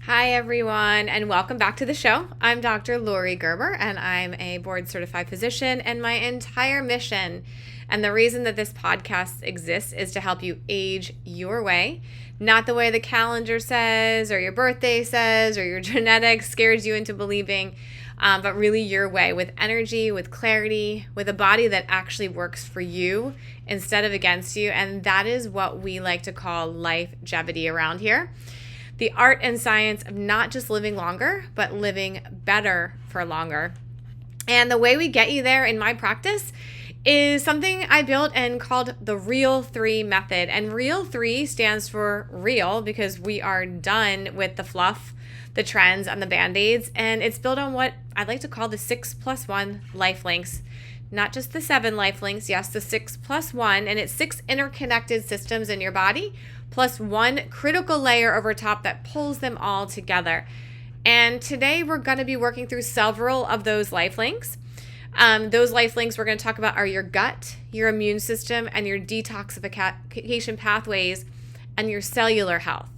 Hi, everyone, and welcome back to the show. I'm Dr. Lori Gerber, and I'm a board-certified physician, and my entire mission and the reason that this podcast exists is to help you age your way, not the way the calendar says, or your birthday says, or your genetics scares you into believing, but really your way, with energy, with clarity, with a body that actually works for you instead of against you, and that is what we like to call LifeGerberD around here. The art and science of not just living longer, but living better for longer. And the way we get you there in my practice is something I built and called the Real 3 method. And Real 3 stands for real because we are done with the fluff, the trends, and the band-aids. And it's built on what I like to call the 6+1 LifeLinks. Not just the 7 LifeLinks, yes, the 6+1. And it's 6 interconnected systems in your body, plus 1 critical layer over top that pulls them all together. And today we're going to be working through several of those LifeLinks. Those LifeLinks we're going to talk about are your gut, your immune system, and your detoxification pathways, and your cellular health.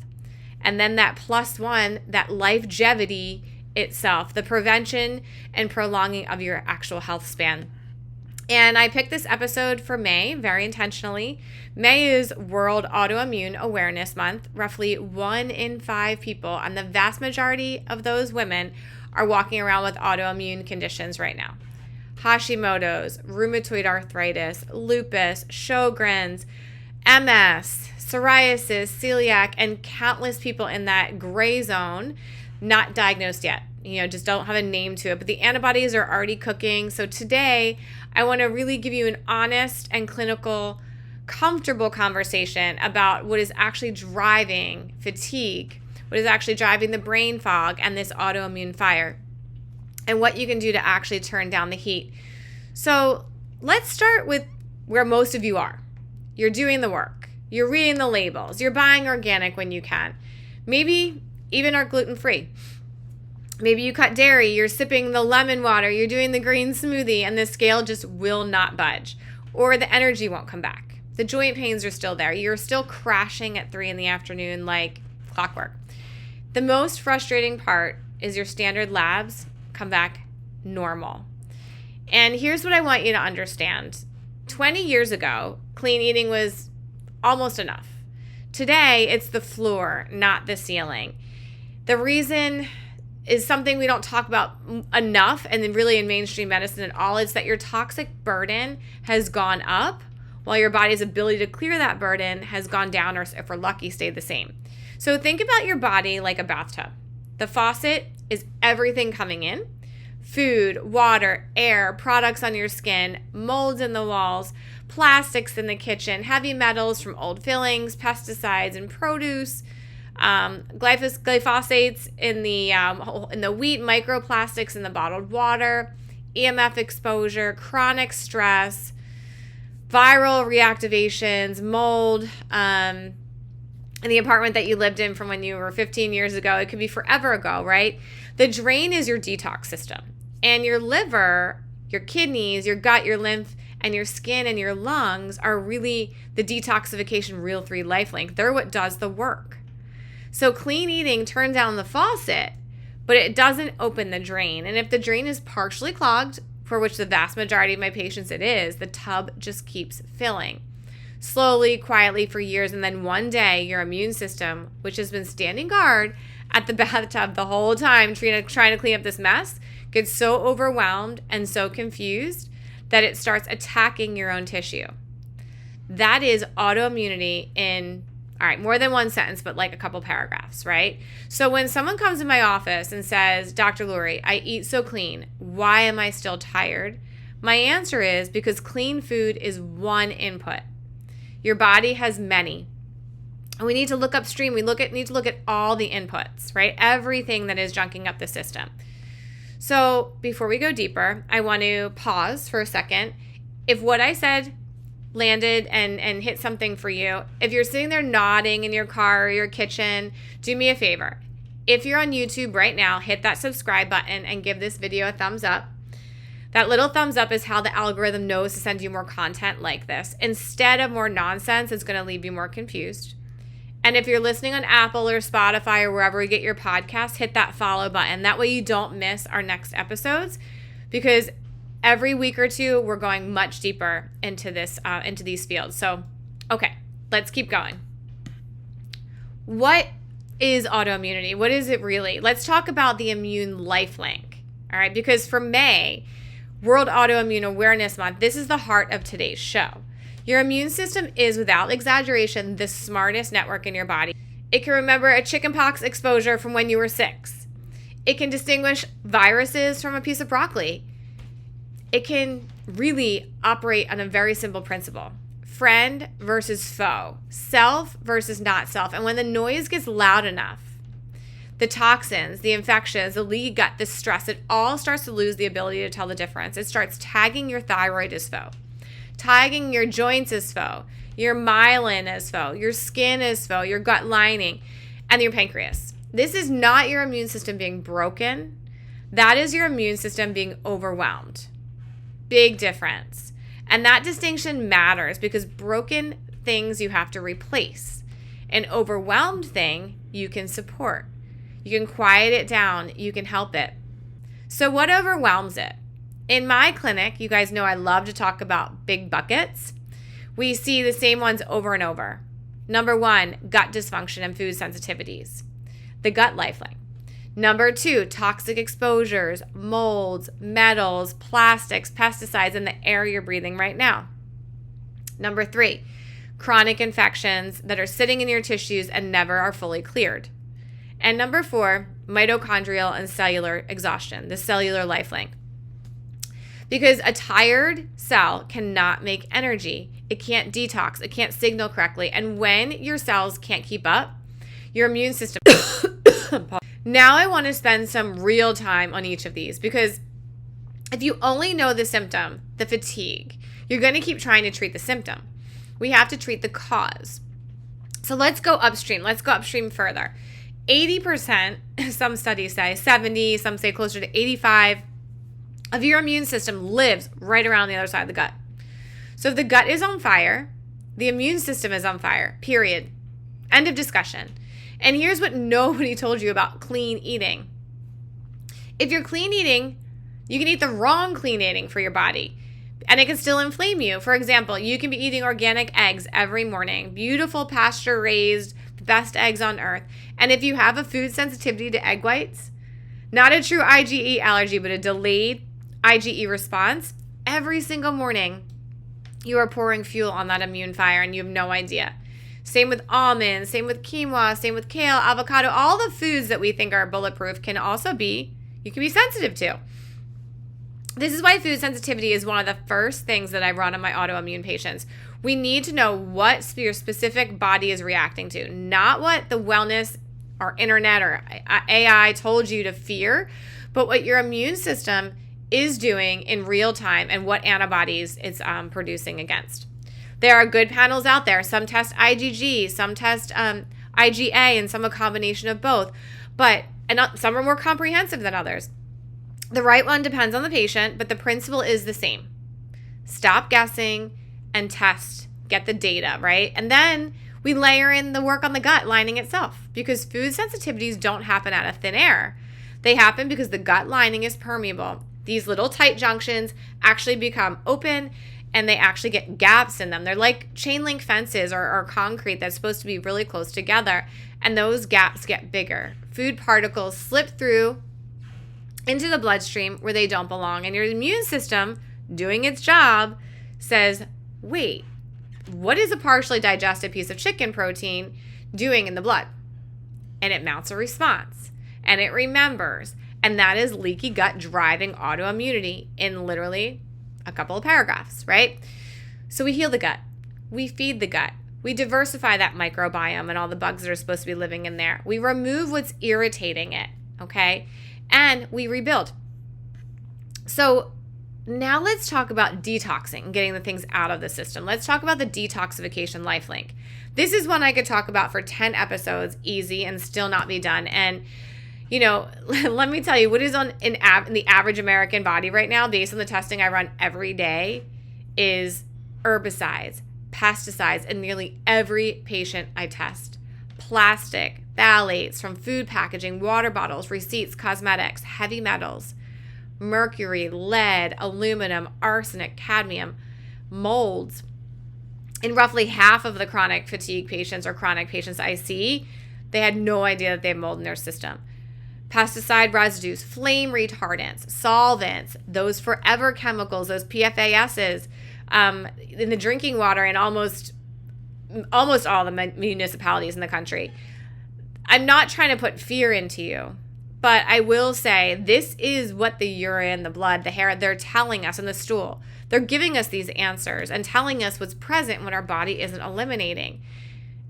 And then that +1, that LifeGerberD itself, the prevention and prolonging of your actual health span. And I picked this episode for May very intentionally. May is World Autoimmune Awareness Month. Roughly 1 in 5 people, and the vast majority of those women, are walking around with autoimmune conditions right now. Hashimoto's, rheumatoid arthritis, lupus, Sjogren's, MS, psoriasis, celiac, and countless people in that gray zone not diagnosed yet. Just don't have a name to it, but the antibodies are already cooking. So today, I want to really give you an honest and clinical, comfortable conversation about what is actually driving fatigue, what is actually driving the brain fog and this autoimmune fire, and what you can do to actually turn down the heat. So let's start with where most of you are. You're doing the work. You're reading the labels. You're buying organic when you can. Maybe even are gluten-free. Maybe you cut dairy, you're sipping the lemon water, you're doing the green smoothie, and the scale just will not budge. Or the energy won't come back. The joint pains are still there. You're still crashing at 3 in the afternoon like clockwork. The most frustrating part is your standard labs come back normal. And here's what I want you to understand. 20 years ago, clean eating was almost enough. Today, it's the floor, not the ceiling. The reason is something we don't talk about enough, and then really in mainstream medicine at all, is that your toxic burden has gone up while your body's ability to clear that burden has gone down, or if we're lucky, stayed the same. So think about your body like a bathtub. The faucet is everything coming in: food, water, air, products on your skin, molds in the walls, plastics in the kitchen, heavy metals from old fillings, pesticides in produce, glyphosates in the wheat, microplastics in the bottled water, EMF exposure, chronic stress, viral reactivations, mold in the apartment that you lived in from when you were 15 years ago. It could be forever ago, right? The drain is your detox system. And your liver, your kidneys, your gut, your lymph, and your skin and your lungs are really the detoxification Real 3 LifeLink. They're what does the work. So clean eating turns down the faucet, but it doesn't open the drain. And if the drain is partially clogged, for which the vast majority of my patients it is, the tub just keeps filling. Slowly, quietly for years, and then one day your immune system, which has been standing guard at the bathtub the whole time trying to clean up this mess, gets so overwhelmed and so confused that it starts attacking your own tissue. That is autoimmunity in more than one sentence, but like a couple paragraphs, right? So when someone comes in my office and says, Dr. Lori, I eat so clean, why am I still tired? My answer is because clean food is one input. Your body has many. And we need to look upstream. We need to look at all the inputs, right? Everything that is junking up the system. So before we go deeper, I want to pause for a second. If what I said landed and hit something for you, if you're sitting there nodding in your car or your kitchen, do me a favor. If you're on YouTube right now, hit that subscribe button and give this video a thumbs up. That little thumbs up is how the algorithm knows to send you more content like this. Instead of more nonsense, it's going to leave you more confused. And if you're listening on Apple or Spotify or wherever you get your podcast, hit that follow button. That way you don't miss our next episodes, because every week or two we're going much deeper into these fields. So, okay, let's keep going. What is autoimmunity? What is it really? Let's talk about the immune LifeLink. All right, because for May, World Autoimmune Awareness Month, this is the heart of today's show. Your immune system is, without exaggeration, the smartest network in your body. It can remember a chickenpox exposure from when you were 6. It can distinguish viruses from a piece of broccoli. It can really operate on a very simple principle: friend versus foe, self versus not self. And when the noise gets loud enough, the toxins, the infections, the leaky gut, the stress, it all starts to lose the ability to tell the difference. It starts tagging your thyroid as foe, tagging your joints as foe, your myelin as foe, your skin as foe, your gut lining, and your pancreas. This is not your immune system being broken. That is your immune system being overwhelmed. Big difference. And that distinction matters, because broken things you have to replace. An overwhelmed thing you can support. You can quiet it down. You can help it. So what overwhelms it? In my clinic, you guys know I love to talk about big buckets. We see the same ones over and over. Number 1, gut dysfunction and food sensitivities, the gut lifeline. Number 2, toxic exposures, molds, metals, plastics, pesticides in the air you're breathing right now. Number 3, chronic infections that are sitting in your tissues and never are fully cleared. And number 4, mitochondrial and cellular exhaustion, the cellular lifelink. Because a tired cell cannot make energy. It can't detox. It can't signal correctly. And when your cells can't keep up, your immune system... Now I want to spend some real time on each of these, because if you only know the symptom, the fatigue, you're going to keep trying to treat the symptom. We have to treat the cause. So let's go upstream. Let's go upstream further. 80%, some studies say 70, some say closer to 85, of your immune system lives right around the other side of the gut. So if the gut is on fire, the immune system is on fire, period. End of discussion. And here's what nobody told you about clean eating. If you're clean eating, you can eat the wrong clean eating for your body, and it can still inflame you. For example, you can be eating organic eggs every morning, beautiful pasture-raised, the best eggs on earth. And if you have a food sensitivity to egg whites, not a true IgE allergy, but a delayed IgE response, every single morning you are pouring fuel on that immune fire and you have no idea. Same with almonds, same with quinoa, same with kale, avocado. All the foods that we think are bulletproof can also be, you can be sensitive to. This is why food sensitivity is one of the first things that I run on my autoimmune patients. We need to know what your specific body is reacting to, not what the wellness or internet or AI told you to fear, but what your immune system is doing in real time and what antibodies it's producing against. There are good panels out there. Some test IgG, some test IgA, and some a combination of both. And some are more comprehensive than others. The right one depends on the patient, but the principle is the same. Stop guessing and test. Get the data, right? And then we layer in the work on the gut lining itself, because food sensitivities don't happen out of thin air. They happen because the gut lining is permeable. These little tight junctions actually become open, and they actually get gaps in them. They're like chain link fences or concrete that's supposed to be really close together, and those gaps get bigger. Food particles slip through into the bloodstream where they don't belong, and your immune system, doing its job, says, wait, what is a partially digested piece of chicken protein doing in the blood? And it mounts a response, and it remembers, and that is leaky gut driving autoimmunity in literally a couple of paragraphs, right? So we heal the gut. We feed the gut. We diversify that microbiome and all the bugs that are supposed to be living in there. We remove what's irritating it, okay? And we rebuild. So now let's talk about detoxing, getting the things out of the system. Let's talk about the detoxification LifeLink. This is one I could talk about for 10 episodes, easy, and still not be done. And you know, let me tell you, what is in the average American body right now, based on the testing I run every day, is herbicides, pesticides, in nearly every patient I test. plastic, phthalates from food packaging, water bottles, receipts, cosmetics, heavy metals, mercury, lead, aluminum, arsenic, cadmium, molds. In roughly half of the chronic fatigue patients or chronic patients I see, they had no idea that they had mold in their system. Pesticide residues, flame retardants, solvents, those forever chemicals, those PFASs in the drinking water in almost all the municipalities in the country. I'm not trying to put fear into you, but I will say this is what the urine, the blood, the hair, they're telling us in the stool. They're giving us these answers and telling us what's present when our body isn't eliminating.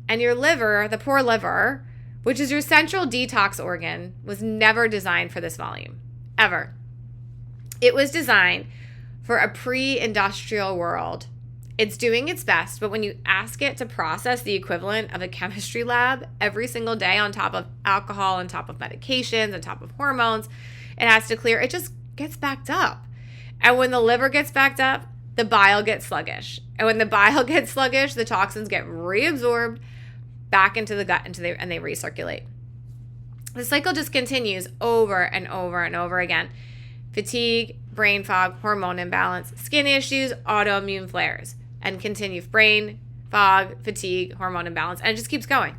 And your liver, the poor liver, which is your central detox organ, was never designed for this volume, ever. It was designed for a pre-industrial world. It's doing its best, but when you ask it to process the equivalent of a chemistry lab every single day on top of alcohol, on top of medications, on top of hormones, it has to clear. It just gets backed up. And when the liver gets backed up, the bile gets sluggish. And when the bile gets sluggish, the toxins get reabsorbed back into the gut and they recirculate. The cycle just continues over and over and over again. Fatigue, brain fog, hormone imbalance, skin issues, autoimmune flares, and continue. Brain fog, fatigue, hormone imbalance, and it just keeps going.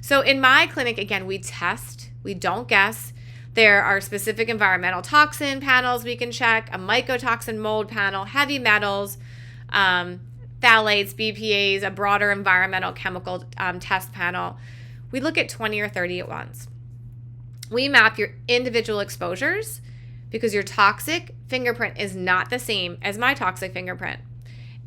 So in my clinic, again, we test, we don't guess. There are specific environmental toxin panels we can check, a mycotoxin mold panel, heavy metals, phthalates, BPAs, a broader environmental chemical test panel. We look at 20 or 30 at once. We map your individual exposures because your toxic fingerprint is not the same as my toxic fingerprint.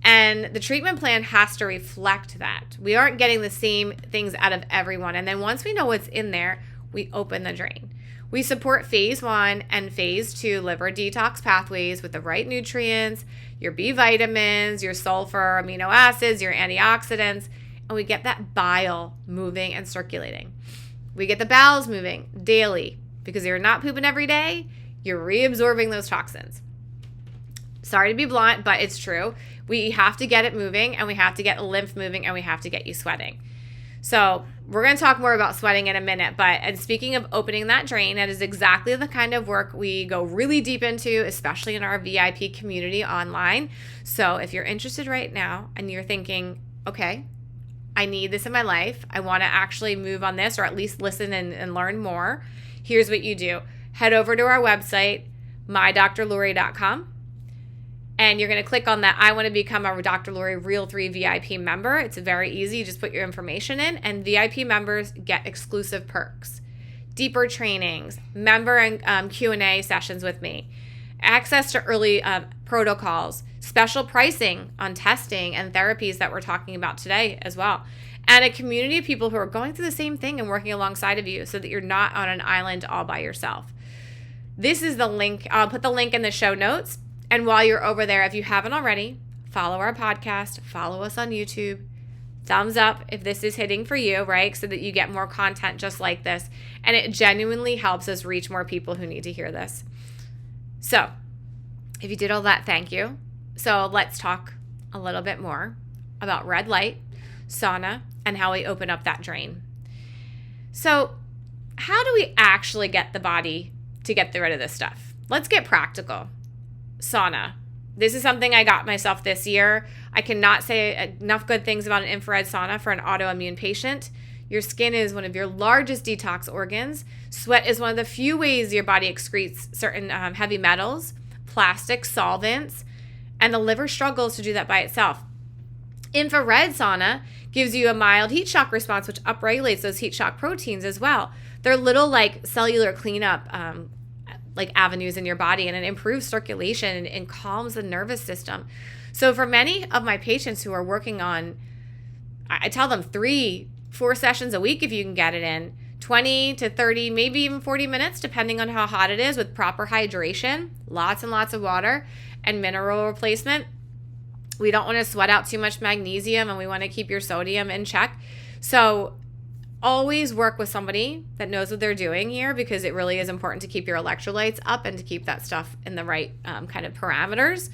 And the treatment plan has to reflect that. We aren't getting the same things out of everyone. And then once we know what's in there, we open the drain. We support phase 1 and phase 2 liver detox pathways with the right nutrients, your B vitamins, your sulfur, amino acids, your antioxidants, and we get that bile moving and circulating. We get the bowels moving daily because you're not pooping every day, you're reabsorbing those toxins. Sorry to be blunt, but it's true. We have to get it moving, and we have to get lymph moving, and we have to get you sweating. So we're going to talk more about sweating in a minute, and speaking of opening that drain, that is exactly the kind of work we go really deep into, especially in our VIP community online. So if you're interested right now and you're thinking, okay, I need this in my life, I want to actually move on this, or at least listen and learn more, here's what you do. Head over to our website, mydrlori.com. And you're going to click on that I want to become a Dr. Lori Real 3 VIP member. It's very easy. You just put your information in, and VIP members get exclusive perks, deeper trainings, member and Q&A sessions with me, access to early protocols, special pricing on testing and therapies that we're talking about today as well, and a community of people who are going through the same thing and working alongside of you so that you're not on an island all by yourself. This is the link. I'll put the link in the show notes. And while you're over there, if you haven't already, follow our podcast, follow us on YouTube, thumbs up if this is hitting for you, right? So that you get more content just like this. And it genuinely helps us reach more people who need to hear this. So if you did all that, thank you. So let's talk a little bit more about red light, sauna, and how we open up that drain. So how do we actually get the body to get rid of this stuff? Let's get practical. Sauna. This is something I got myself this year. I cannot say enough good things about an infrared sauna for an autoimmune patient. Your skin is one of your largest detox organs. Sweat is one of the few ways your body excretes certain heavy metals, plastics, solvents, and the liver struggles to do that by itself. Infrared sauna gives you a mild heat shock response, which upregulates those heat shock proteins as well. They're little like cellular cleanup like avenues in your body, and it improves circulation and calms the nervous system. So for many of my patients who are working on, I tell them 3-4 sessions a week if you can get it in, 20 to 30, maybe even 40 minutes, depending on how hot it is, with proper hydration, lots and lots of water, and mineral replacement. We don't want to sweat out too much magnesium, and we want to keep your sodium in check. So always work with somebody that knows what they're doing here, because it really is important to keep your electrolytes up and to keep that stuff in the right kind of parameters.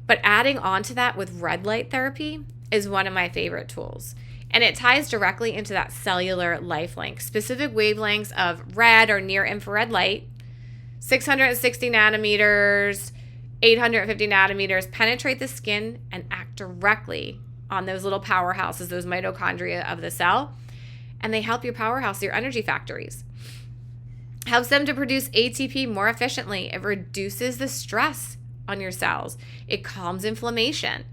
But adding on to that with red light therapy is one of my favorite tools. And it ties directly into that cellular life link. Specific wavelengths of red or near infrared light, 660 nanometers, 850 nanometers, penetrate the skin and act directly on those little powerhouses, those mitochondria of the cell. And they help your powerhouse, your energy factories. Helps them to produce ATP more efficiently. It reduces the stress on your cells. It calms inflammation.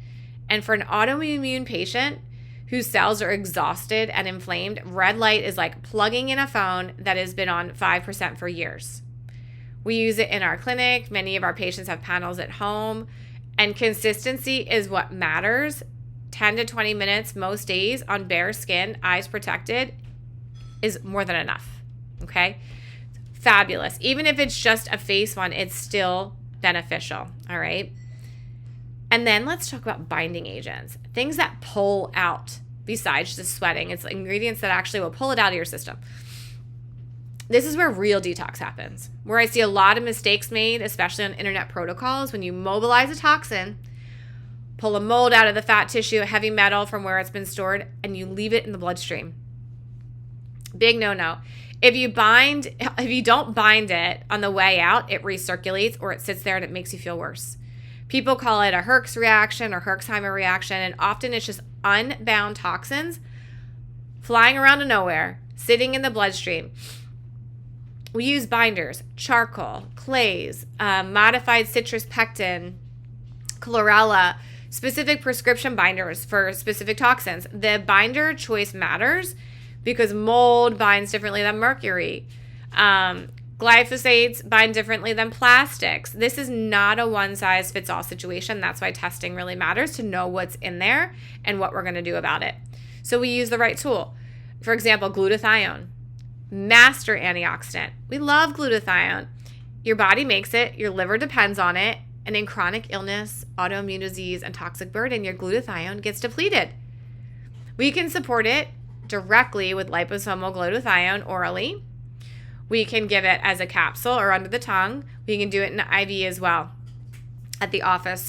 And for an autoimmune patient whose cells are exhausted and inflamed, red light is like plugging in a phone that has been on 5% for years. We use it in our clinic. Many of our patients have panels at home. And consistency is what matters. 10 to 20 minutes most days on bare skin, eyes protected, is more than enough. Okay? Fabulous. Even if it's just a face one, it's still beneficial. All right? And then let's talk about binding agents. Things that pull out besides just sweating. It's ingredients that actually will pull it out of your system. This is where real detox happens, where I see a lot of mistakes made, especially on internet protocols, when you mobilize a toxin, pull a mold out of the fat tissue, a heavy metal from where it's been stored, and you leave it in the bloodstream. Big no-no. If you don't bind it on the way out, it recirculates or it sits there and it makes you feel worse. People call it a Herx reaction or Herxheimer reaction, and often it's just unbound toxins flying around to nowhere, sitting in the bloodstream. We use binders, charcoal, clays, modified citrus pectin, chlorella, specific prescription binders for specific toxins. The binder choice matters because mold binds differently than mercury. Glyphosates bind differently than plastics. This is not a one-size-fits-all situation. That's why testing really matters, to know what's in there and what we're going to do about it. So we use the right tool. For example, glutathione, master antioxidant. We love glutathione. Your body makes it. Your liver depends on it. And in chronic illness, autoimmune disease, and toxic burden, your glutathione gets depleted. We can support it directly with liposomal glutathione orally. We can give it as a capsule or under the tongue. We can do it in IV as well at the office.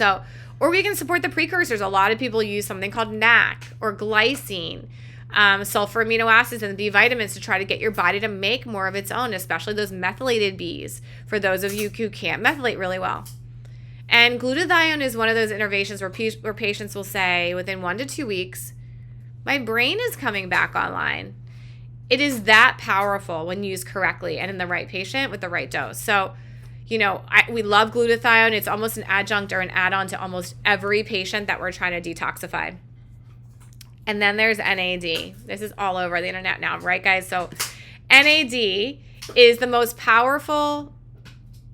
Or we can support the precursors. A lot of people use something called NAC or glycine, sulfur amino acids, and B vitamins to try to get your body to make more of its own, especially those methylated Bs for those of you who can't methylate really well. And glutathione is one of those innovations where patients will say within 1 to 2 weeks, my brain is coming back online. It is that powerful when used correctly and in the right patient with the right dose. So, we love glutathione. It's almost an adjunct or an add-on to almost every patient that we're trying to detoxify. And then there's NAD. This is all over the internet now, right, guys? So NAD is the most powerful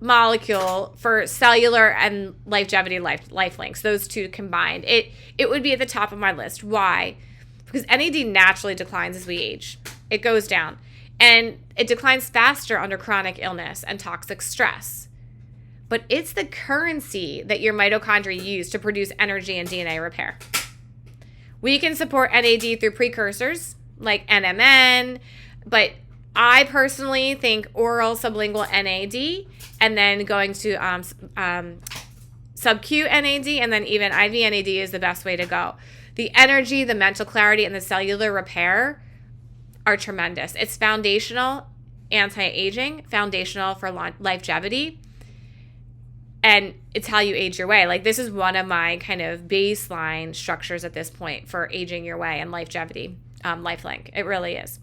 molecule for cellular and longevity LifeLinks, those two combined. It would be at the top of my list. Why? Because NAD naturally declines as we age. It goes down. And it declines faster under chronic illness and toxic stress. But it's the currency that your mitochondria use to produce energy and DNA repair. We can support NAD through precursors like NMN, but I personally think oral sublingual NAD and then going to sub-Q NAD and then even IV NAD is the best way to go. The energy, the mental clarity, and the cellular repair are tremendous. It's foundational anti-aging, foundational for longevity, and it's how you age your way. Like, this is one of my kind of baseline structures at this point for aging your way and longevity, LifeLink. It really is.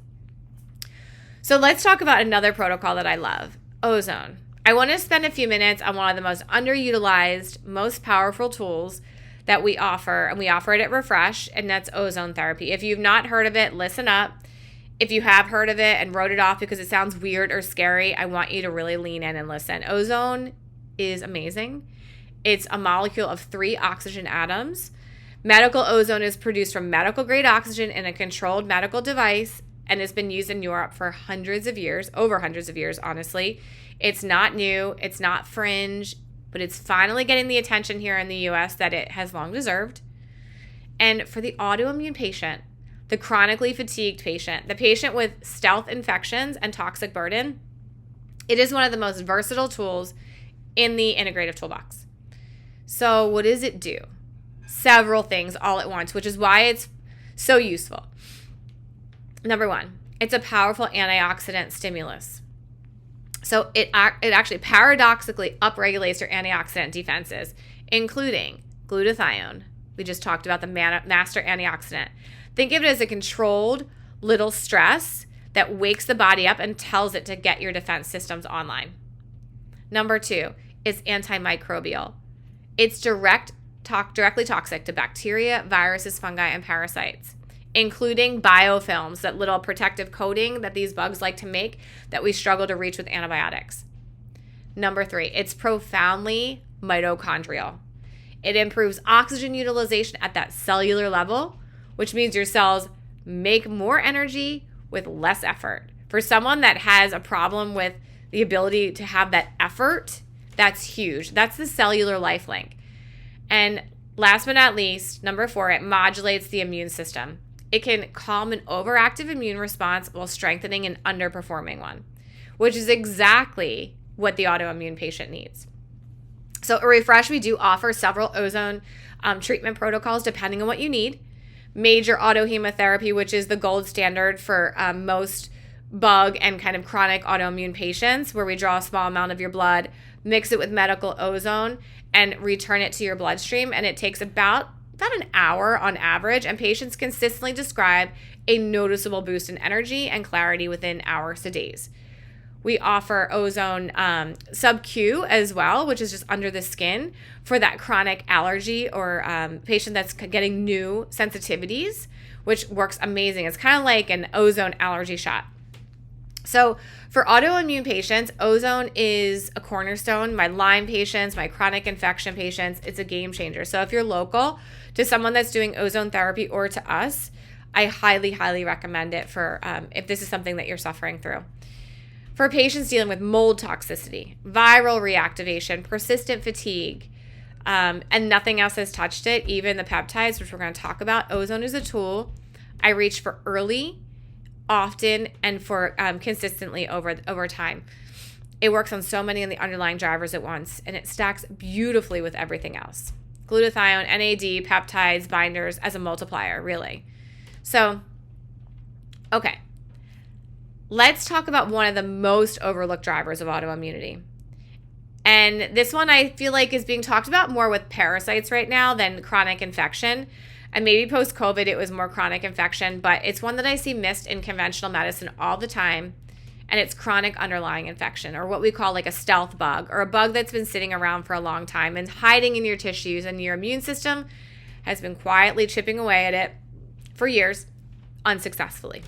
So let's talk about another protocol that I love, ozone. I want to spend a few minutes on one of the most underutilized, most powerful tools that we offer, and we offer it at Refresh, and that's ozone therapy. If you've not heard of it, listen up. If you have heard of it and wrote it off because it sounds weird or scary, I want you to really lean in and listen. Ozone is amazing. It's a molecule of 3 oxygen atoms. Medical ozone is produced from medical grade oxygen in a controlled medical device and has been used in Europe for hundreds of years, over hundreds of years, honestly. It's not new. It's not fringe, but it's finally getting the attention here in the U.S. that it has long deserved. And for the autoimmune patient, the chronically fatigued patient, the patient with stealth infections and toxic burden, it is one of the most versatile tools in the integrative toolbox. So what does it do? Several things all at once, which is why it's so useful. Number one, it's a powerful antioxidant stimulus. So it actually paradoxically upregulates your antioxidant defenses, including glutathione. We just talked about the master antioxidant. Think of it as a controlled little stress that wakes the body up and tells it to get your defense systems online. Number two, it's antimicrobial. It's directly toxic to bacteria, viruses, fungi, and parasites, including biofilms, that little protective coating that these bugs like to make that we struggle to reach with antibiotics. Number three, it's profoundly mitochondrial. It improves oxygen utilization at that cellular level, which means your cells make more energy with less effort. For someone that has a problem with the ability to have that effort, that's huge. That's the cellular LifeLink. And last but not least, number four, it modulates the immune system. It can calm an overactive immune response while strengthening an underperforming one, which is exactly what the autoimmune patient needs. So at Refresh, we do offer several ozone treatment protocols depending on what you need. Major autohemotherapy, which is the gold standard for most bug and kind of chronic autoimmune patients, where we draw a small amount of your blood, mix it with medical ozone, and return it to your bloodstream. And it takes about an hour on average, and patients consistently describe a noticeable boost in energy and clarity within hours to days. We offer ozone sub-Q as well, which is just under the skin for that chronic allergy or patient that's getting new sensitivities, which works amazing. It's kind of like an ozone allergy shot. So for autoimmune patients, ozone is a cornerstone. My Lyme patients, my chronic infection patients, it's a game changer. So if you're local to someone that's doing ozone therapy or to us, I highly, highly recommend it for if this is something that you're suffering through. For patients dealing with mold toxicity, viral reactivation, persistent fatigue, and nothing else has touched it, even the peptides, which we're going to talk about, ozone is a tool I reach for early, often, and for consistently over time. It works on so many of the underlying drivers at once, and it stacks beautifully with everything else. Glutathione, NAD, peptides, binders as a multiplier, really. So, okay. Let's talk about one of the most overlooked drivers of autoimmunity. And this one I feel like is being talked about more with parasites right now than chronic infection. And maybe post-COVID it was more chronic infection, but it's one that I see missed in conventional medicine all the time. And it's chronic underlying infection, or what we call like a stealth bug, or a bug that's been sitting around for a long time and hiding in your tissues, and your immune system has been quietly chipping away at it for years unsuccessfully.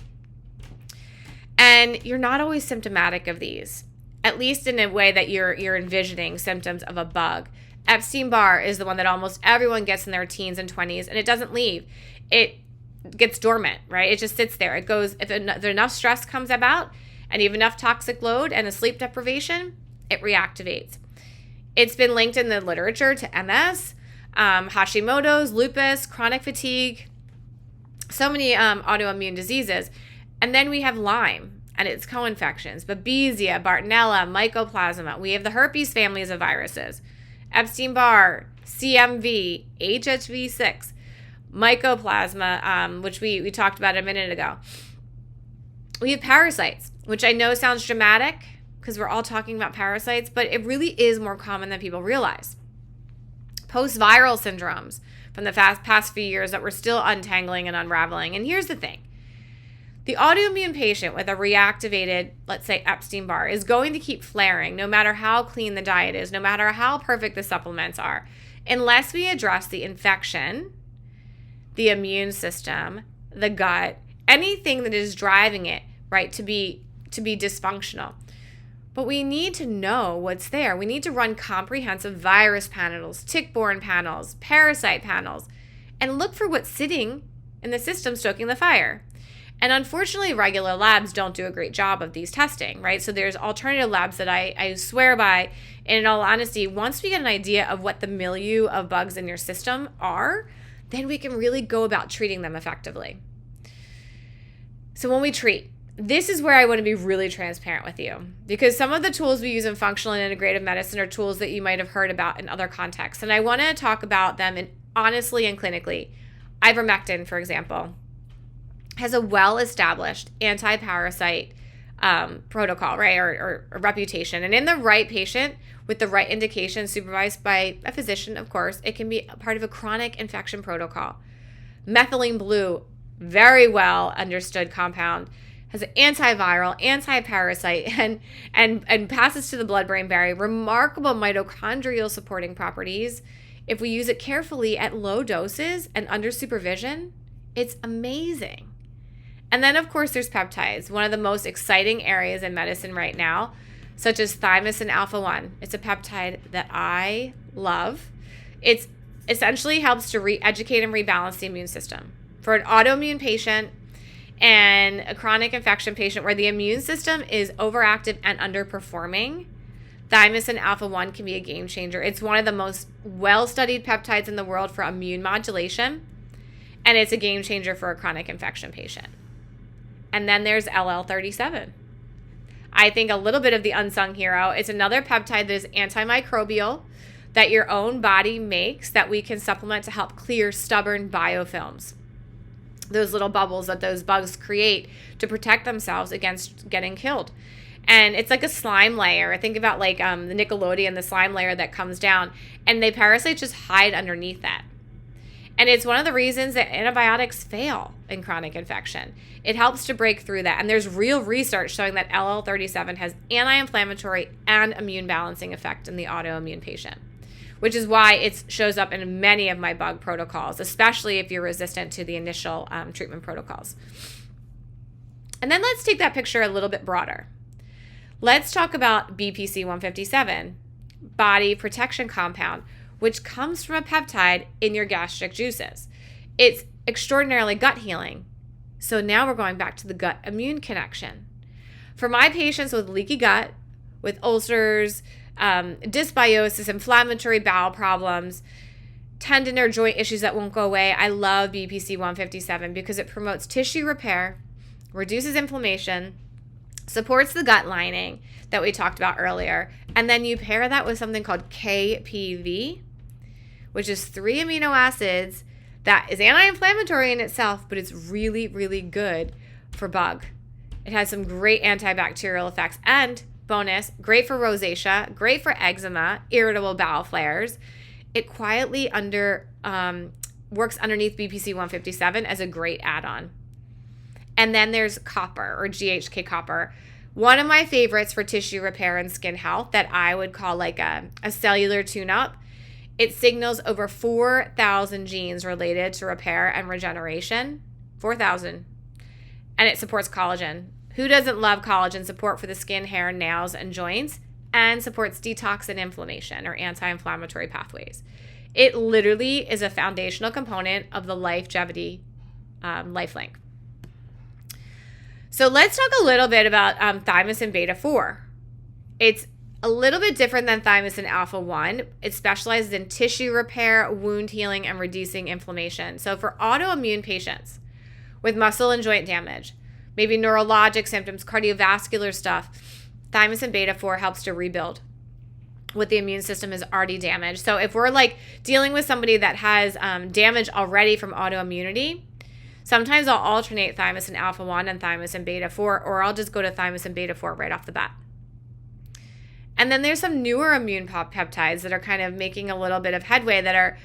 And you're not always symptomatic of these, at least in a way that you're envisioning symptoms of a bug. Epstein-Barr is the one that almost everyone gets in their teens and 20s, and it doesn't leave. It gets dormant, right? It just sits there. It goes, if enough stress comes about and you have enough toxic load and a sleep deprivation, it reactivates. It's been linked in the literature to MS, Hashimoto's, lupus, chronic fatigue, so many autoimmune diseases. And then we have Lyme and its co-infections, Babesia, Bartonella, Mycoplasma. We have the herpes families of viruses, Epstein-Barr, CMV, HHV6, Mycoplasma, which we talked about a minute ago. We have parasites, which I know sounds dramatic because we're all talking about parasites, but it really is more common than people realize. Post-viral syndromes from the past few years that we're still untangling and unraveling. And here's the thing. The autoimmune patient with a reactivated, let's say, Epstein-Barr is going to keep flaring no matter how clean the diet is, no matter how perfect the supplements are, unless we address the infection, the immune system, the gut, anything that is driving it, right, to be dysfunctional. But we need to know what's there. We need to run comprehensive virus panels, tick-borne panels, parasite panels, and look for what's sitting in the system stoking the fire. And unfortunately, regular labs don't do a great job of these testing, right? So there's alternative labs that I swear by. And in all honesty, once we get an idea of what the milieu of bugs in your system are, then we can really go about treating them effectively. So when we treat, this is where I want to be really transparent with you, because some of the tools we use in functional and integrative medicine are tools that you might have heard about in other contexts. And I want to talk about them honestly and clinically. Ivermectin, for example, has a well-established anti-parasite protocol, right, or reputation. And in the right patient with the right indication, supervised by a physician, of course, it can be a part of a chronic infection protocol. Methylene blue, very well understood compound, has an antiviral, anti-parasite, and passes to the blood-brain barrier. Remarkable mitochondrial supporting properties. If we use it carefully at low doses and under supervision, it's amazing. And then, of course, there's peptides, one of the most exciting areas in medicine right now, such as thymosin alpha-1. It's a peptide that I love. It essentially helps to re-educate and rebalance the immune system. For an autoimmune patient and a chronic infection patient where the immune system is overactive and underperforming, thymosin alpha-1 can be a game changer. It's one of the most well-studied peptides in the world for immune modulation, and it's a game changer for a chronic infection patient. And then there's LL37. I think a little bit of the unsung hero. It's another peptide that is antimicrobial that your own body makes that we can supplement to help clear stubborn biofilms, those little bubbles that those bugs create to protect themselves against getting killed. And it's like a slime layer. Think about like the Nickelodeon, the slime layer that comes down, and the parasites just hide underneath that. And it's one of the reasons that antibiotics fail in chronic infection. It helps to break through that. And there's real research showing that LL37 has anti-inflammatory and immune balancing effect in the autoimmune patient, which is why it shows up in many of my bug protocols, especially if you're resistant to the initial treatment protocols. And then let's take that picture a little bit broader. Let's talk about BPC 157, body protection compound, which comes from a peptide in your gastric juices. It's extraordinarily gut healing. So now we're going back to the gut immune connection. For my patients with leaky gut, with ulcers, dysbiosis, inflammatory bowel problems, tendon or joint issues that won't go away, I love BPC 157 because it promotes tissue repair, reduces inflammation, supports the gut lining that we talked about earlier, and then you pair that with something called KPV, which is 3 amino acids that is anti-inflammatory in itself, but it's really, really good for bug. It has some great antibacterial effects, and bonus, great for rosacea, great for eczema, irritable bowel flares. It quietly works underneath BPC 157 as a great add-on. And then there's copper, or GHK copper. One of my favorites for tissue repair and skin health that I would call like a cellular tune-up. It signals over 4,000 genes related to repair and regeneration. 4,000. And it supports collagen. Who doesn't love collagen support for the skin, hair, nails, and joints? And supports detox and inflammation, or anti-inflammatory pathways. It literally is a foundational component of the LifeGerberD LifeLink. So let's talk a little bit about thymosin beta-4. It's a little bit different than thymosin alpha-1. It specializes in tissue repair, wound healing, and reducing inflammation. So for autoimmune patients with muscle and joint damage, maybe neurologic symptoms, cardiovascular stuff, thymosin beta-4 helps to rebuild what the immune system is already damaged. So if we're like dealing with somebody that has damage already from autoimmunity, sometimes I'll alternate thymosin alpha-1 and thymosin beta-4, or I'll just go to thymosin beta-4 right off the bat. And then there's some newer immune peptides that are kind of making a little bit of headway that are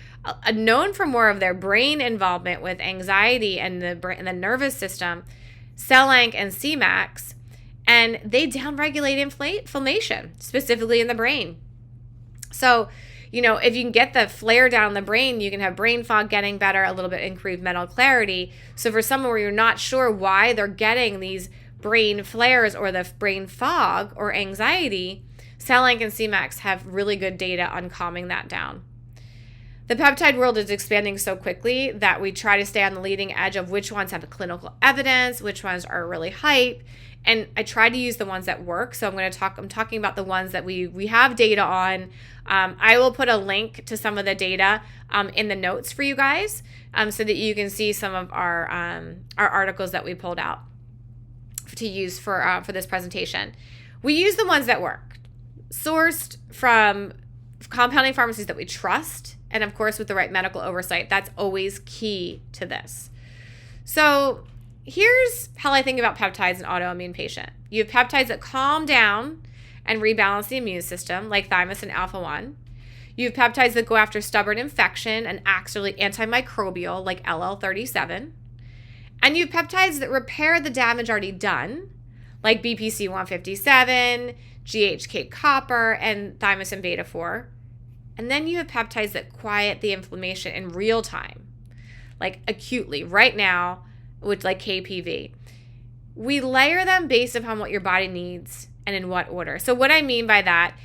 known for more of their brain involvement with anxiety and the nervous system, CellLank and Cmax, and they downregulate inflammation, specifically in the brain. So, if you can get the flare down in the brain, you can have brain fog getting better, a little bit improved mental clarity. So for someone where you're not sure why they're getting these brain flares or the brain fog or anxiety, CellLank and Cmax have really good data on calming that down. The peptide world is expanding so quickly that we try to stay on the leading edge of which ones have clinical evidence, which ones are really hype, and I try to use the ones that work. So I'm talking about the ones that we have data on. I will put a link to some of the data in the notes for you guys, so that you can see some of our articles that we pulled out to use for this presentation. We use the ones that work, sourced from compounding pharmacies that we trust, and of course with the right medical oversight. That's always key to this. So, here's how I think about peptides in autoimmune patient. You have peptides that calm down and rebalance the immune system, like thymosin alpha-1. You have peptides that go after stubborn infection and acts really antimicrobial, like LL37. And you have peptides that repair the damage already done, like BPC 157, GHK copper, and thymosin beta 4. And then you have peptides that quiet the inflammation in real time, like acutely, right now, with like KPV. We layer them based upon what your body needs and in what order. So what I mean by that,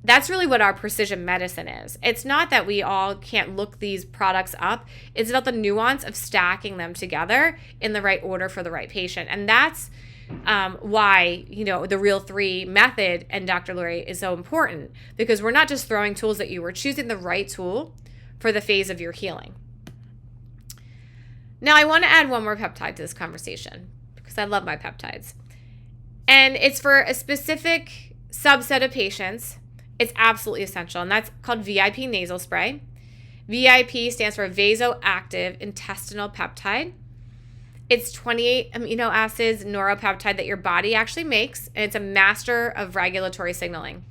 that's really what our precision medicine is. It's not that we all can't look these products up. It's about the nuance of stacking them together in the right order for the right patient. And that's why, the Real 3 method and Dr. Lori is so important, because we're not just throwing tools at you. We're choosing the right tool for the phase of your healing. Now, I want to add one more peptide to this conversation because I love my peptides. And it's for a specific subset of patients. It's absolutely essential, and that's called VIP nasal spray. VIP stands for vasoactive intestinal peptide. It's 28 amino acids neuropeptide that your body actually makes, and it's a master of regulatory signaling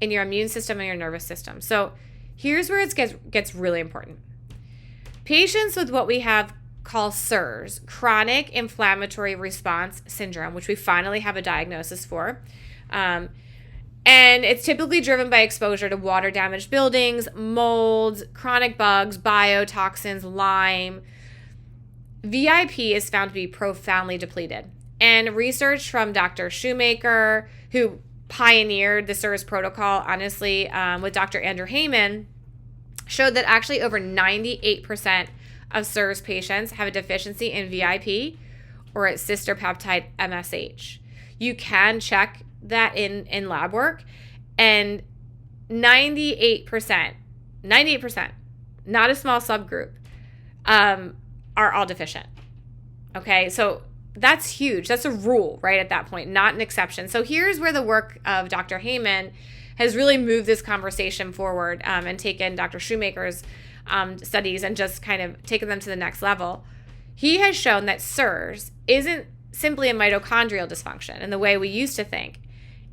in your immune system and your nervous system. So here's where it gets really important. Patients with what we have called CIRS, chronic inflammatory response syndrome, which we finally have a diagnosis for, and it's typically driven by exposure to water-damaged buildings, molds, chronic bugs, biotoxins, Lyme. VIP is found to be profoundly depleted. And research from Dr. Shoemaker, who pioneered the CIRS protocol, honestly, with Dr. Andrew Heyman, showed that actually over 98% of CIRS patients have a deficiency in VIP or its sister peptide MSH. You can check that in lab work, and 98%, not a small subgroup, are all deficient. Okay, so that's huge. That's a rule, right, at that point, not an exception. So here's where the work of Dr. Heyman has really moved this conversation forward, and taken Dr. Shoemaker's studies and just kind of taken them to the next level. He has shown that CIRS isn't simply a mitochondrial dysfunction in the way we used to think.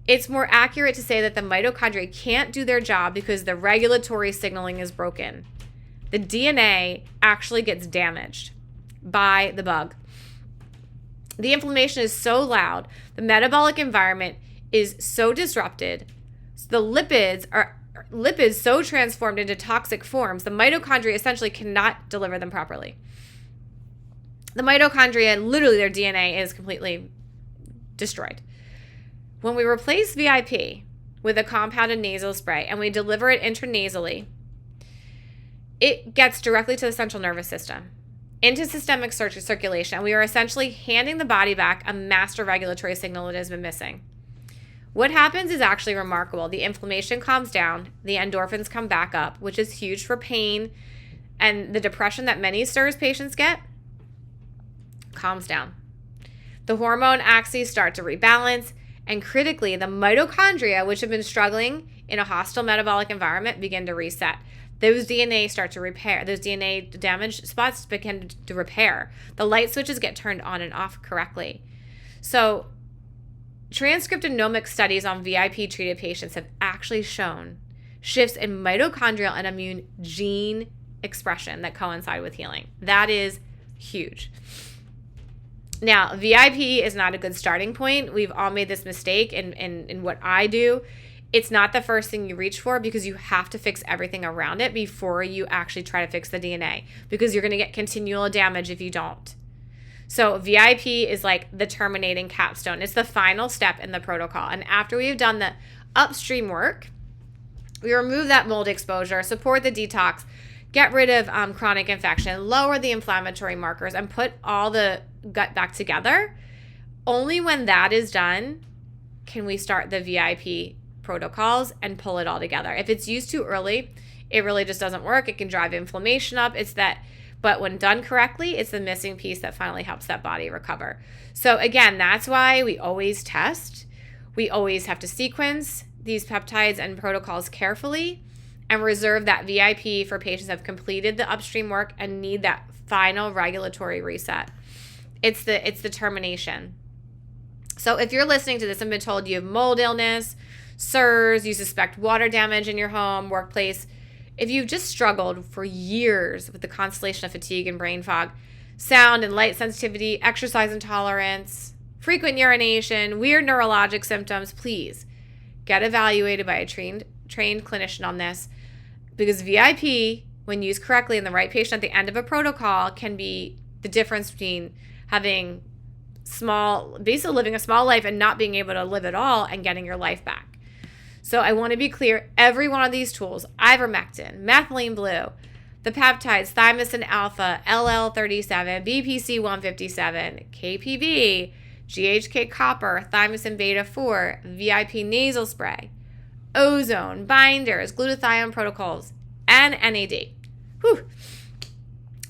It's more accurate to say that the mitochondria can't do their job because the regulatory signaling is broken. The DNA actually gets damaged by the bug. The inflammation is so loud, the metabolic environment is so disrupted, so the lipids so transformed into toxic forms, the mitochondria essentially cannot deliver them properly. The mitochondria, literally their DNA is completely destroyed. When we replace VIP with a compounded nasal spray and we deliver it intranasally, it gets directly to the central nervous system, into systemic circulation. We are essentially handing the body back a master regulatory signal that has been missing. What happens is actually remarkable. The inflammation calms down, the endorphins come back up, which is huge for pain, and the depression that many CIRS patients get calms down. The hormone axes start to rebalance, and critically, the mitochondria, which have been struggling in a hostile metabolic environment, begin to reset. Those DNA start to repair. Those DNA damaged spots begin to repair. The light switches get turned on and off correctly. So transcriptomic studies on VIP-treated patients have actually shown shifts in mitochondrial and immune gene expression that coincide with healing. That is huge. Now, VIP is not a good starting point. We've all made this mistake in what I do. It's not the first thing you reach for, because you have to fix everything around it before you actually try to fix the DNA, because you're going to get continual damage if you don't. So VIP is like the terminating capstone. It's the final step in the protocol. And after we've done the upstream work, we remove that mold exposure, support the detox, get rid of chronic infection, lower the inflammatory markers, and put all the gut back together. Only when that is done can we start the VIP protocols and pull it all together. If it's used too early, it really just doesn't work. It can drive inflammation up. But when done correctly, it's the missing piece that finally helps that body recover. So again, that's why we always test. We always have to sequence these peptides and protocols carefully and reserve that VIP for patients that have completed the upstream work and need that final regulatory reset. It's the termination. So if you're listening to this and been told you have mold illness, SIRS, you suspect water damage in your home, workplace, if you've just struggled for years with the constellation of fatigue and brain fog, sound and light sensitivity, exercise intolerance, frequent urination, weird neurologic symptoms, please get evaluated by a trained clinician on this, because VIP, when used correctly in the right patient at the end of a protocol, can be the difference between having basically living a small life and not being able to live at all and getting your life back. So I want to be clear, every one of these tools, ivermectin, methylene blue, the peptides, thymosin alpha, LL37, BPC 157, KPV, GHK copper, thymosin beta 4, VIP nasal spray, ozone, binders, glutathione protocols, and NAD. Whew.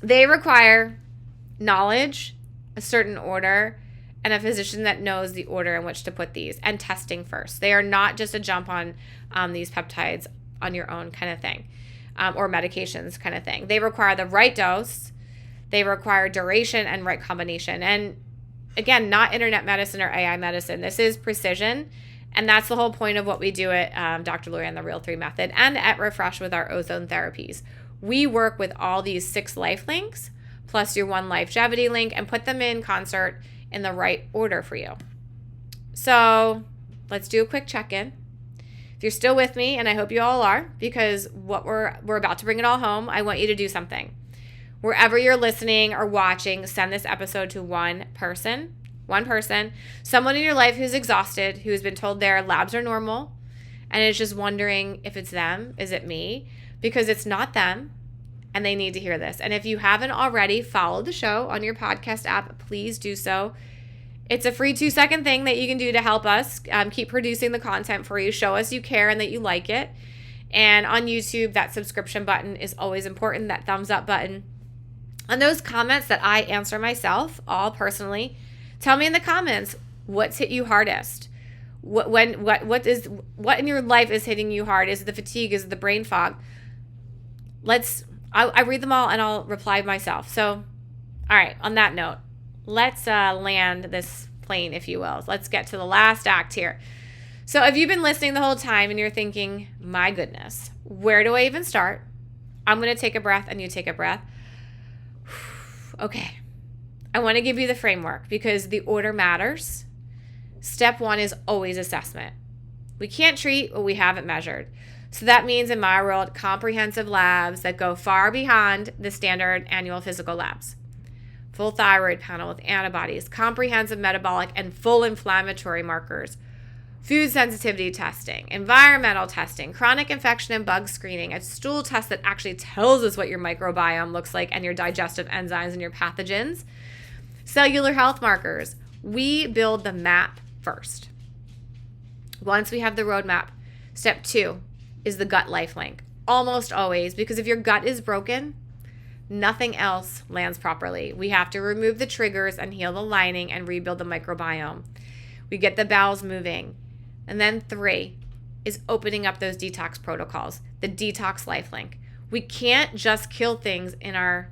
They require knowledge, a certain order, and a physician that knows the order in which to put these, and testing first. They are not just a jump on these peptides on your own kind of thing, or medications kind of thing. They require the right dose. They require duration and right combination. And again, not internet medicine or AI medicine. This is precision. And that's the whole point of what we do at Dr. Lori and the Real 3 Method and at Refresh with our ozone therapies. We work with all these 6 LifeLinks plus your 1 LifeGerberD link and put them in concert in the right order for you. So let's do a quick check-in. If you're still with me, and I hope you all are, because what we're about to bring it all home, I want you to do something. Wherever you're listening or watching, send this episode to one person, someone in your life who's exhausted, who's been told their labs are normal, and is just wondering if it's them, is it me? Because it's not them, and they need to hear this. And if you haven't already followed the show on your podcast app, please do so. It's a free 2-second thing that you can do to help us keep producing the content for you. Show us you care and that you like it. And on YouTube, that subscription button is always important, that thumbs up button. And those comments that I answer myself, all personally, tell me in the comments what's hit you hardest. What in your life is hitting you hard? Is it the fatigue? Is it the brain fog? I read them all and I'll reply myself. So, all right, on that note, let's land this plane, if you will. Let's get to the last act here. So if you've been listening the whole time and you're thinking, my goodness, where do I even start? I'm going to take a breath and you take a breath. Okay. I want to give you the framework because the order matters. Step 1 is always assessment. We can't treat what we haven't measured. So that means in my world, comprehensive labs that go far beyond the standard annual physical labs. Full thyroid panel with antibodies, comprehensive metabolic and full inflammatory markers, food sensitivity testing, environmental testing, chronic infection and bug screening, a stool test that actually tells us what your microbiome looks like and your digestive enzymes and your pathogens, cellular health markers. We build the map first. Once we have the roadmap, step 2 is the gut life link. Almost always, because if your gut is broken, nothing else lands properly. We have to remove the triggers and heal the lining and rebuild the microbiome. We get the bowels moving. And then 3 is opening up those detox protocols, the detox life link. We can't just kill things in our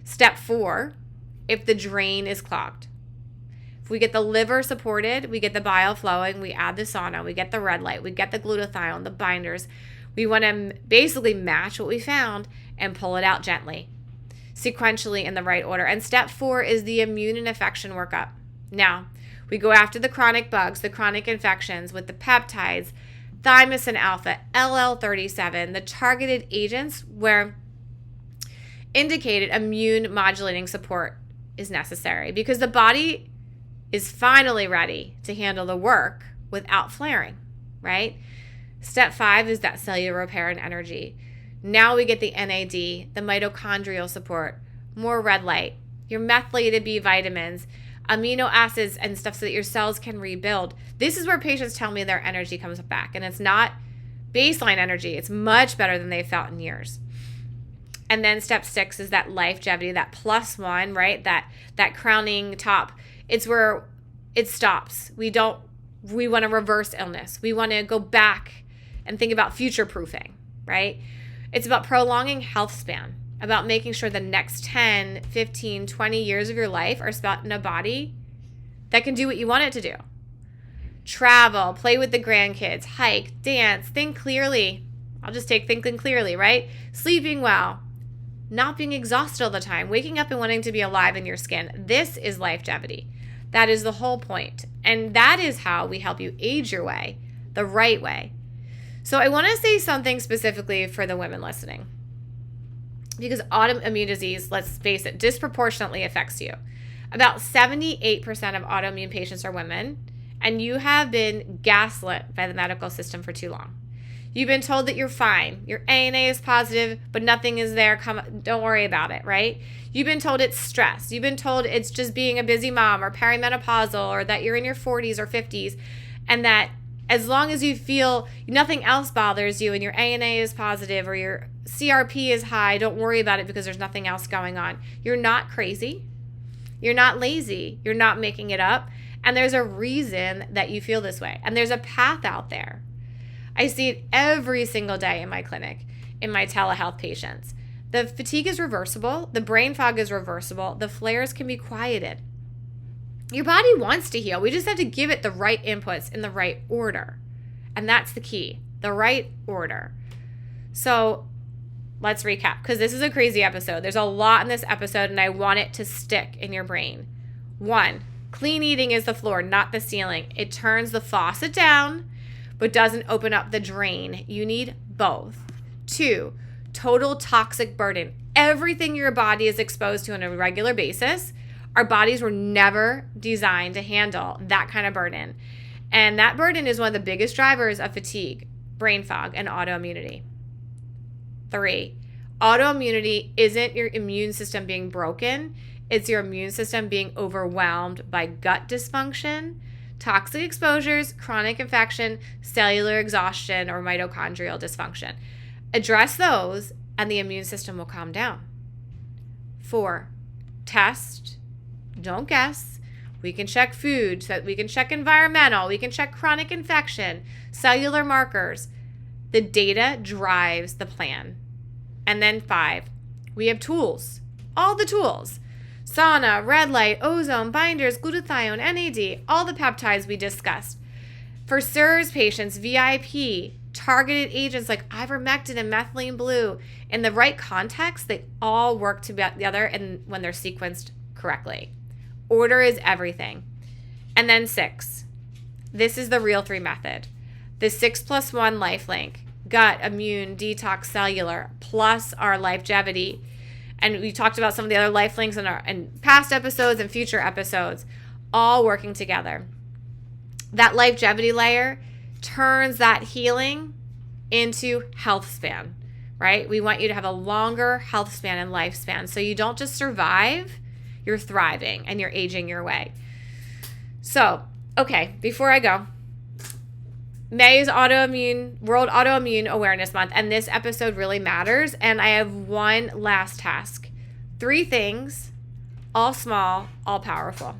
step 4 if the drain is clogged. If we get the liver supported, we get the bile flowing, we add the sauna, we get the red light, we get the glutathione, the binders. We want to basically match what we found and pull it out gently, sequentially in the right order. And step 4 is the immune and infection workup. Now, we go after the chronic bugs, the chronic infections with the peptides, thymosin alpha, LL37, the targeted agents where indicated immune modulating support is necessary because the body is finally ready to handle the work without flaring, right? Step 5 is that cellular repair and energy. Now we get the NAD, the mitochondrial support, more red light, your methylated B vitamins, amino acids and stuff so that your cells can rebuild. This is where patients tell me their energy comes back, and it's not baseline energy. It's much better than they've felt in years. And then step 6 is that LifeGerberD, that +1, right? That crowning top. It's where it stops. We want to reverse illness. We want to go back and think about future proofing, right? It's about prolonging health span. about making sure the next 10, 15, 20 years of your life are spent in a body that can do what you want it to do. Travel, play with the grandkids, hike, dance, think clearly. I'll just take thinking clearly, right? Sleeping well, not being exhausted all the time, waking up and wanting to be alive in your skin. This is longevity. That is the whole point. And that is how we help you age your way, the right way. So I want to say something specifically for the women listening. Because autoimmune disease, let's face it, disproportionately affects you. About 78% of autoimmune patients are women, and you have been gaslit by the medical system for too long. You've been told that you're fine. Your ANA is positive, but nothing is there. Don't worry about it, right? You've been told it's stress. You've been told it's just being a busy mom or perimenopausal, or that you're in your 40s or 50s, and that as long as you feel nothing else bothers you and your ANA is positive or your CRP is high, don't worry about it because there's nothing else going on. You're not crazy. You're not lazy. You're not making it up. And there's a reason that you feel this way. And there's a path out there. I see it every single day in my clinic, in my telehealth patients. The fatigue is reversible. The brain fog is reversible. The flares can be quieted. Your body wants to heal. We just have to give it the right inputs in the right order. And that's the key, the right order. So let's recap, because this is a crazy episode. There's a lot in this episode, and I want it to stick in your brain. 1, clean eating is the floor, not the ceiling. It turns the faucet down, but doesn't open up the drain. You need both. 2, total toxic burden. Everything your body is exposed to on a regular basis, our bodies were never designed to handle that kind of burden. And that burden is one of the biggest drivers of fatigue, brain fog, and autoimmunity. 3, autoimmunity isn't your immune system being broken. It's your immune system being overwhelmed by gut dysfunction, toxic exposures, chronic infection, cellular exhaustion, or mitochondrial dysfunction. Address those and the immune system will calm down. 4, test, don't guess. We can check food, so we can check environmental, we can check chronic infection, cellular markers. The data drives the plan. And then 5, we have tools, all the tools. Sauna, red light, ozone, binders, glutathione, NAD, all the peptides we discussed. For SIRS patients, VIP, targeted agents like ivermectin and methylene blue. In the right context, they all work together and when they're sequenced correctly. Order is everything. And then 6, this is the real 3 method. The 6+1 LifeLink, gut, immune, detox, cellular, plus our longevity. And we talked about some of the other LifeLinks in past episodes and future episodes, all working together. That longevity layer turns that healing into health span, right? We want you to have a longer health span and lifespan. So you don't just survive, you're thriving and you're aging your way. So, okay, before I go, May is World Autoimmune Awareness Month, and this episode really matters. And I have one last task. 3 things, all small, all powerful.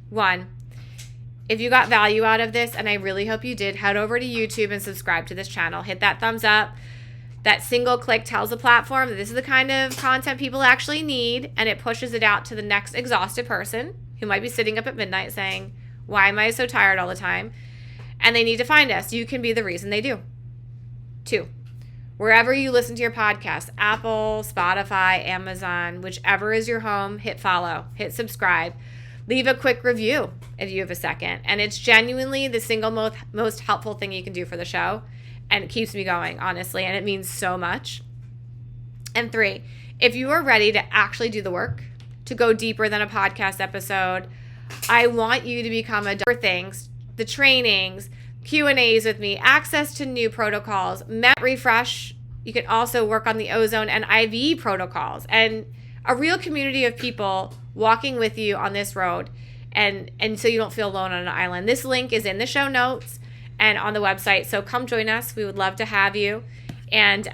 1, if you got value out of this, and I really hope you did, head over to YouTube and subscribe to this channel. Hit that thumbs up. That single click tells the platform that this is the kind of content people actually need, and it pushes it out to the next exhausted person who might be sitting up at midnight saying, why am I so tired all the time? And they need to find us. You can be the reason they do. 2, wherever you listen to your podcast, Apple, Spotify, Amazon, whichever is your home, hit follow, hit subscribe. Leave a quick review if you have a second. And it's genuinely the single most helpful thing you can do for the show. And it keeps me going, honestly, and it means so much. And 3, if you are ready to actually do the work, to go deeper than a podcast episode, I want you to become things, the trainings, Q&As with me, access to new protocols, Refresh. You can also work on the ozone and IV protocols, and a real community of people walking with you on this road, and so you don't feel alone on an island. This link is in the show notes and on the website, so come join us. We would love to have you. And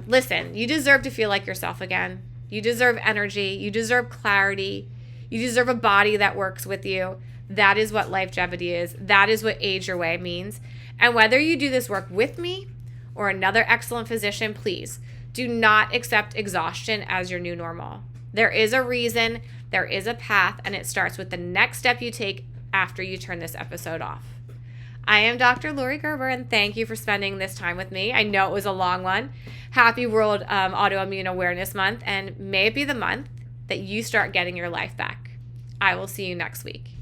listen, you deserve to feel like yourself again. You deserve energy. You deserve clarity. You deserve a body that works with you. That is what longevity is. That is what age your way means. And whether you do this work with me or another excellent physician, please Do not accept exhaustion as your new normal. There is a reason, there is a path, and it starts with the next step you take after you turn this episode off. I am Dr. Lori Gerber, and thank you for spending this time with me. I know it was a long one. Happy World Autoimmune Awareness Month, and may it be the month that you start getting your life back. I will see you next week.